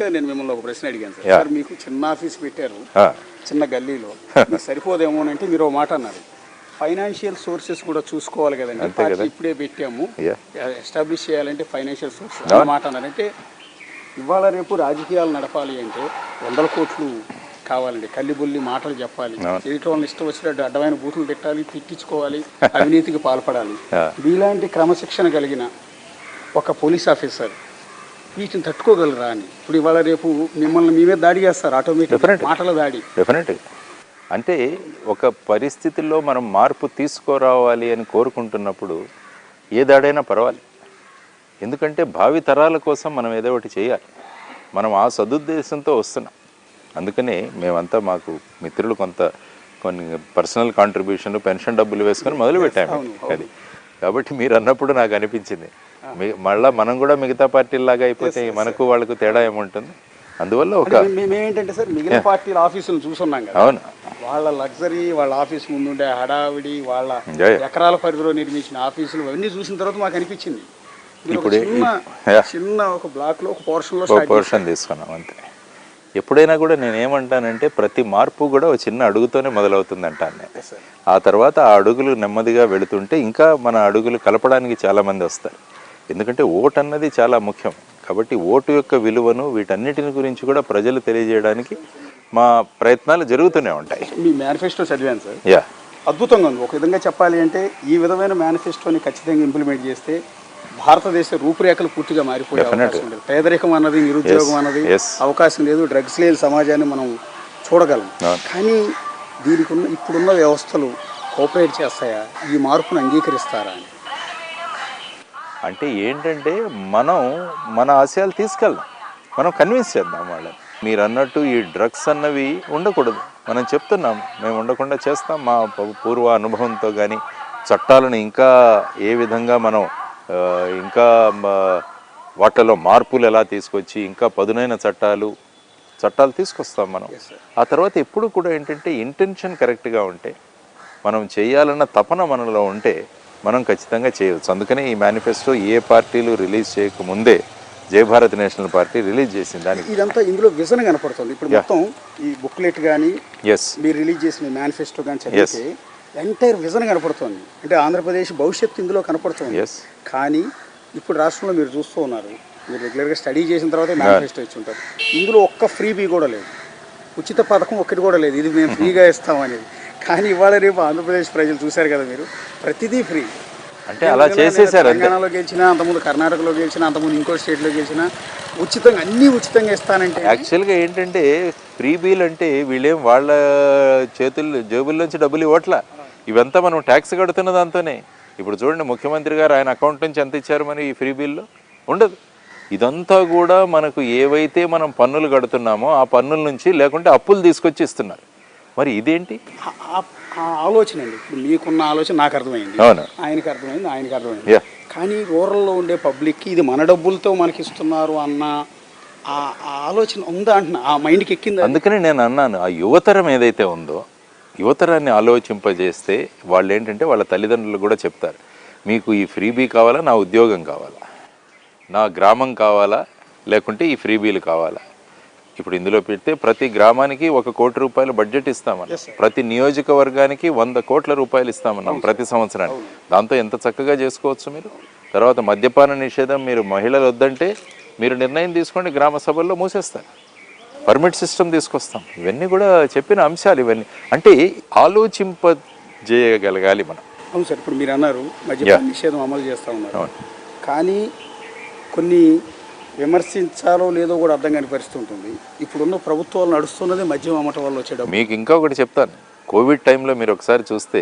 నేను మిమ్మల్ని ఒక ప్రశ్న అడిగాను సార్. సార్ మీకు చిన్న ఆఫీస్ పెట్టారు చిన్న గల్లీలో, మీకు సరిపోదేమో అంటే మీరు ఒక మాట అన్నారు, ఫైనాన్షియల్ సోర్సెస్ కూడా చూసుకోవాలి కదండి, పార్టీ ఇప్పుడే పెట్టాము ఎస్టాబ్లిష్ చేయాలంటే ఫైనాన్షియల్ సోర్సెస్ అన్న మాట అన్నారంటే ఇవాళ రేపు రాజకీయాలు నడపాలి అంటే 100 కోట్లు కావాలండి, కల్లిబుల్లి మాటలు చెప్పాలి, ఎదుటి వాళ్ళని ఇష్టం వచ్చినట్టు అడ్డమైన బూతులు తిట్టాలి, తిట్టించుకోవాలి, అవినీతికి పాల్పడాలి. మీలాంటి క్రమశిక్షణ కలిగిన ఒక పోలీస్ ఆఫీసర్ వీటిని తట్టుకోగలరా అని ఇప్పుడు ఇవాళ రేపు మిమ్మల్ని మేమే దాడి చేస్తారు, ఆటోమేటిక్ మాటల దాడి. డెఫినెట్గా అంటే ఒక పరిస్థితుల్లో మనం మార్పు తీసుకురావాలి అని కోరుకుంటున్నప్పుడు ఏ దాడైనా పర్వాలి. ఎందుకంటే భావి తరాల కోసం మనం ఏదో ఒకటి చేయాలి. మనం ఆ సదుద్దేశంతో వస్తున్నాం. అందుకనే మేమంతా మాకు మిత్రులు కొన్ని పర్సనల్ కాంట్రిబ్యూషన్లు పెన్షన్ డబ్బులు వేసుకొని మొదలుపెట్టాము అది. కాబట్టి మీరు అన్నప్పుడు నాకు అనిపించింది మళ్ళీ మనం కూడా మిగతా పార్టీలాగా అయిపోతే మనకు వాళ్ళకు తేడా ఏముంటుంది. అందువల్ల ఒక మేమేంటంటే సార్ మిగిలిన పార్టీల ఆఫీసులు చూస్తున్నాం కదా, అవును, వాళ్ళ లగ్జరీ, వాళ్ళ ఆఫీస్ ముందుండే హడావిడి, వాళ్ళ ఎకరాల పరిధిలో నిర్మించిన ఆఫీసులు అవన్నీ చూసిన తర్వాత మాకు అనిపించింది ఇప్పుడు చిన్న ఒక బ్లాక్ లో ఒక పోర్షన్ తీసుకున్నాం అంతే. ఎప్పుడైనా కూడా నేనేమంటానంటే ప్రతి మార్పు కూడా ఒక చిన్న అడుగుతోనే మొదలవుతుంది అంటాను నేను. ఆ తర్వాత ఆ అడుగులు నెమ్మదిగా వెళుతుంటే ఇంకా మన అడుగులు కలపడానికి చాలామంది వస్తారు. ఎందుకంటే ఓటు అన్నది చాలా ముఖ్యం. కాబట్టి ఓటు యొక్క విలువను వీటన్నిటిని గురించి కూడా ప్రజలు తెలియజేయడానికి మా ప్రయత్నాలు జరుగుతూనే ఉంటాయి. మీ మేనిఫెస్టో చదివాను సార్, అద్భుతంగా ఉంది. ఒక విధంగా చెప్పాలి అంటే ఈ విధమైన మేనిఫెస్టోని ఖచ్చితంగా ఇంప్లిమెంట్ చేస్తే భారతదేశ రూపురేఖలు పూర్తిగా మారిపోయే అవకాశం లేదు. పేదరికం అన్నది, నిరుద్యోగం అన్నది అవకాశం లేదు, డ్రగ్స్ లేని సమాజాన్ని మనం చూడగలం. కానీ దీనికి ఇప్పుడున్న వ్యవస్థలు కోఆపరేట్ చేస్తాయా, ఈ మార్పును అంగీకరిస్తారా అని? అంటే ఏంటంటే మనం మన ఆశయాలు తీసుకెళ్దాం, మనం కన్విన్స్ చేద్దాం వాళ్ళని. మీరు అన్నట్టు ఈ డ్రగ్స్ అన్నవి ఉండకూడదు, మనం చెప్తున్నాం, మేము ఉండకుండా చేస్తాం. మా పూర్వ అనుభవంతో కానీ చట్టాలను ఇంకా ఏ విధంగా మనం ఇంకా వాటిలో మార్పులు ఎలా తీసుకొచ్చి ఇంకా పదునైన చట్టాలు తీసుకొస్తాం మనం. ఆ తర్వాత ఎప్పుడు కూడా ఏంటంటే ఇంటెన్షన్ కరెక్ట్గా ఉంటే, మనం చేయాలన్న తపన మనలో ఉంటే మనం ఖచ్చితంగా చేయవచ్చు. అందుకని ఈ మేనిఫెస్టో ఏ పార్టీలు రిలీజ్ చేయకముందే జయభారత్ నేషనల్ పార్టీ రిలీజ్ చేసింది. దానికి ఇదంతా ఇందులో విజన్ కనపడుతుంది. ఇప్పుడు మొత్తం ఈ బుక్లెట్ కానీ మీరు రిలీజ్ చేసిన మేనిఫెస్టో కానీ చదివితే ఎంటైర్ విజన్ కనపడుతుంది. అంటే ఆంధ్రప్రదేశ్ భవిష్యత్తు ఇందులో కనపడుతుంది. కానీ ఇప్పుడు రాష్ట్రంలో మీరు చూస్తూ ఉన్నారు, మీరు రెగ్యులర్గా స్టడీ చేసిన తర్వాత మేనిఫెస్టో ఇచ్చి ఉంటారు, ఇందులో ఒక్క ఫ్రీబీ కూడా లేదు, ఉచిత పథకం ఒక్కటి కూడా లేదు, ఇది మేము ఫ్రీగా ఇస్తామనేది. కానీ ఇవాళ రేపు ఆంధ్రప్రదేశ్ ప్రజలు చూశారు కదా మీరు, ప్రతిదీ ఫ్రీ. అంటే అలా చేసేసారు. తెలంగాణలో గెలిచినా, అంతకుముందు కర్ణాటకలో గెలిచినా, అంతకుముందు ఇంకో స్టేట్లో గెలిచినా ఉచితంగా అన్నీ ఉచితంగా ఇస్తానంటే యాక్చువల్గా ఏంటంటే ఫ్రీబీలు అంటే వీళ్ళేం వాళ్ళ జేబుల్లోంచి డబ్బులు ఇవ్వట్లా, ఇవంతా మనం ట్యాక్స్ కడుతున్న దాంతోనే. ఇప్పుడు చూడండి, ముఖ్యమంత్రి గారు ఆయన అకౌంట్ నుంచి ఎంత ఇచ్చారు మరి ఈ ఫ్రీ బిల్లో? ఉండదు. ఇదంతా కూడా మనకు ఏవైతే మనం పన్నులు కడుతున్నామో ఆ పన్నుల నుంచి, లేకుంటే అప్పులు తీసుకొచ్చి ఇస్తున్నారు. మరి ఇదేంటి ఆలోచన అండి? ఇప్పుడు మీకున్న ఆలోచన నాకు అర్థమైంది, ఆయనకి అర్థమైంది. కానీ రూరల్లో ఉండే పబ్లిక్కి ఇది మన డబ్బులతో మనకి ఇస్తున్నారు అన్న ఆ ఆలోచన ఉందా అంటున్నా, ఆ మైండ్కి ఎక్కింది. అందుకని నేను అన్నాను, ఆ యువతరం ఏదైతే ఉందో, యువతరాన్ని ఆలోచింపజేస్తే వాళ్ళు ఏంటంటే వాళ్ళ తల్లిదండ్రులు కూడా చెప్తారు, మీకు ఈ ఫ్రీబీ కావాలా, నా ఉద్యోగం కావాలా, నా గ్రామం కావాలా, లేకుంటే ఈ ఫ్రీబీలు కావాలా. ఇప్పుడు ఇందులో పెడితే ప్రతి గ్రామానికి 1 కోటి రూపాయలు బడ్జెట్ ఇస్తామన్నాం, ప్రతి నియోజకవర్గానికి 100 కోట్ల రూపాయలు ఇస్తామన్నాం ప్రతి సంవత్సరానికి. దాంతో ఎంత చక్కగా చేసుకోవచ్చు మీరు. తర్వాత మద్యపాన నిషేధం, మీరు మహిళలు వద్దంటే మీరు నిర్ణయం తీసుకోండి, గ్రామ సభల్లో మూసేస్తారు. పర్మిట్ సిస్టమ్ తీసుకొస్తాం. ఇవన్నీ కూడా చెప్పిన అంశాలు. ఇవన్నీ అంటే ఆలోచింపజేయగలగాలి మనం. అవును సార్, ఇప్పుడు మీరు అన్నారు మద్యపాన నిషేధం అమలు చేస్తూ ఉన్నారు, కానీ కొన్ని విమర్శించాలో లేదో కూడా అర్థం కాని పరిస్థితి ఉంటుంది. ఇప్పుడున్న ప్రభుత్వాలు నడుస్తున్నది మద్యం అమ్మటం వల్ల వచ్చేటప్పుడు. మీకు ఇంకా ఒకటి చెప్తాను, కోవిడ్ టైంలో మీరు ఒకసారి చూస్తే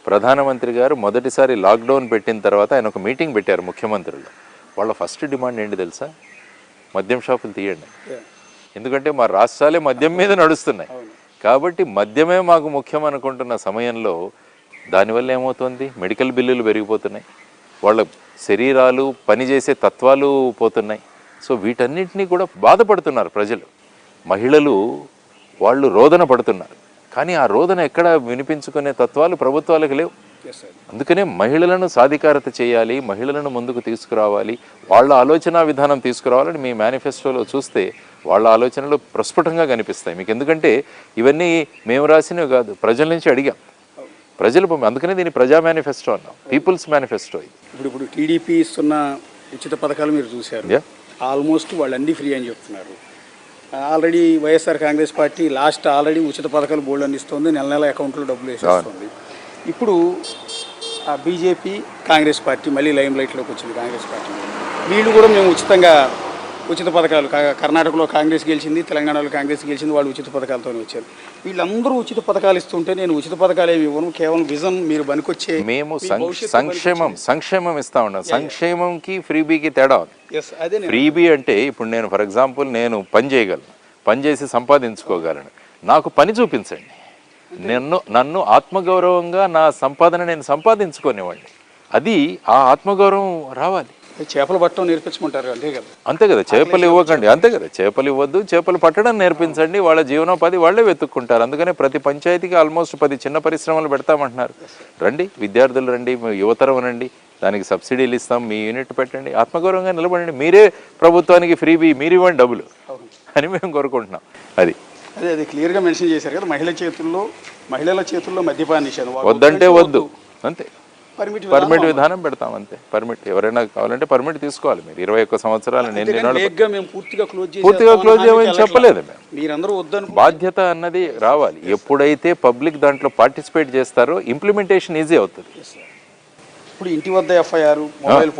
ప్రధానమంత్రి గారు మొదటిసారి లాక్డౌన్ పెట్టిన తర్వాత ఆయన ఒక మీటింగ్ పెట్టారు ముఖ్యమంత్రులు. వాళ్ళ ఫస్ట్ డిమాండ్ ఏంటి తెలుసా? మద్యం షాపులు తీయండి. ఎందుకంటే మా రాష్ట్రాలే మద్యం మీద నడుస్తున్నాయి. కాబట్టి మద్యమే మాకు ముఖ్యం అనుకుంటున్న సమయంలో దానివల్ల ఏమవుతుంది? మెడికల్ బిల్లులు పెరిగిపోతున్నాయి, వాళ్ళ శరీరాలు పనిచేసే తత్వాలు పోతున్నాయి. సో వీటన్నిటినీ కూడా బాధపడుతున్నారు ప్రజలు. మహిళలు వాళ్ళు రోదన పడుతున్నారు. కానీ ఆ రోదన ఎక్కడ వినిపించుకునే తత్వాలు ప్రభుత్వాలకు లేవు. Yes sir. అందుకనే మహిళలను సాధికారత చేయాలి, మహిళలను ముందుకు తీసుకురావాలి, వాళ్ళ ఆలోచన విధానం తీసుకురావాలని మీ మేనిఫెస్టోలో చూస్తే వాళ్ళ ఆలోచనలు ప్రస్ఫుటంగా కనిపిస్తాయి మీకు. ఎందుకంటే ఇవన్నీ మేము రాసినవి కాదు, ప్రజల నుంచి అడిగాం, ప్రజలు. అందుకనే దీన్ని ప్రజా మేనిఫెస్టో అన్నాం, పీపుల్స్ మేనిఫెస్టో. ఇప్పుడు టీడీపీ ఇస్తున్న ఉచిత పథకాలు మీరు చూశారు, ఆల్మోస్ట్ వాళ్ళు అన్నీ ఫ్రీ అని చెప్తున్నారు. Already YSR Congress party already ఉచిత పథకాలు బోల్డ్ అని ఇస్తుంది, నెల నెల అకౌంట్లో డబ్బులు వేసేస్తుంది. ఇప్పుడు బీజేపీ కాంగ్రెస్ పార్టీ మళ్ళీ లైమ్ లైట్లోకి వచ్చింది. కాంగ్రెస్ పార్టీ వీళ్ళు కూడా మేము ఉచిత పథకాలు, కర్ణాటకలో కాంగ్రెస్ గెలిచింది, తెలంగాణలో కాంగ్రెస్ గెలిచింది, వాళ్ళు ఉచిత పథకాలతోనే వచ్చారు. వీళ్ళందరూ ఉచిత పథకాలు ఇస్తుంటే నేను ఉచిత పథకాలు ఏమి ఇవ్వను, కేవలం విజన్ మీరు పనికొచ్చే మేము సంక్షేమం ఇస్తా ఉన్నాం. సంక్షేమంకి ఫ్రీబీకి తేడా ఉంది. ఫ్రీబీ అంటే ఇప్పుడు నేను ఫర్ ఎగ్జాంపుల్ నేను పని చేయగలను, పని చేసి సంపాదించుకోగలను, నాకు పని చూపించండి, నన్ను ఆత్మగౌరవంగా నా సంపాదన నేను సంపాదించుకునేవాడిని. అది ఆ ఆత్మగౌరవం రావాలి. చేపలు పట్టడం నేర్పించమంటారు, అంతే కదా. చేపలు ఇవ్వకండి, అంతే కదా. చేపలు ఇవ్వద్దు, చేపలు పట్టడం నేర్పించండి, వాళ్ళ జీవనోపాధి వాళ్ళే వెతుక్కుంటారు. అందుకనే ప్రతి పంచాయతీకి ఆల్మోస్ట్ 10 చిన్న పరిశ్రమలు పెడతామంటున్నారు. రండి విద్యార్థులు, రండి యువతరం, రండి, దానికి సబ్సిడీలు ఇస్తాం, మీ యూనిట్ పెట్టండి, ఆత్మగౌరవంగా నిలబడండి. మీరే ప్రభుత్వానికి ఫ్రీబీ, మీరు ఇవ్వండి డబ్బులు అని మేము కోరుకుంటున్నాం. అది క్లియర్గా మెన్షన్ చేశారు కదా. మహిళల చేతుల్లో మద్యపాన నిషేధం వద్దంటే వద్దు, అంతే. పర్మిట్ విధానం పెడతాం, అంతే. పర్మిట్ ఎవరైనా కావాలంటే పర్మిట్ తీసుకోవాలి. మీరు 21 సంవత్సరాలు పూర్తిగా క్లోజ్ చేయమని చెప్పలేదు మేము. బాధ్యత అన్నది రావాలి. ఎప్పుడైతే పబ్లిక్ దాంట్లో పార్టిసిపేట్ చేస్తారో ఇంప్లిమెంటేషన్ ఈజీ అవుతుంది. ఇప్పుడు ఇంటి వద్ద FIR, మొబైల్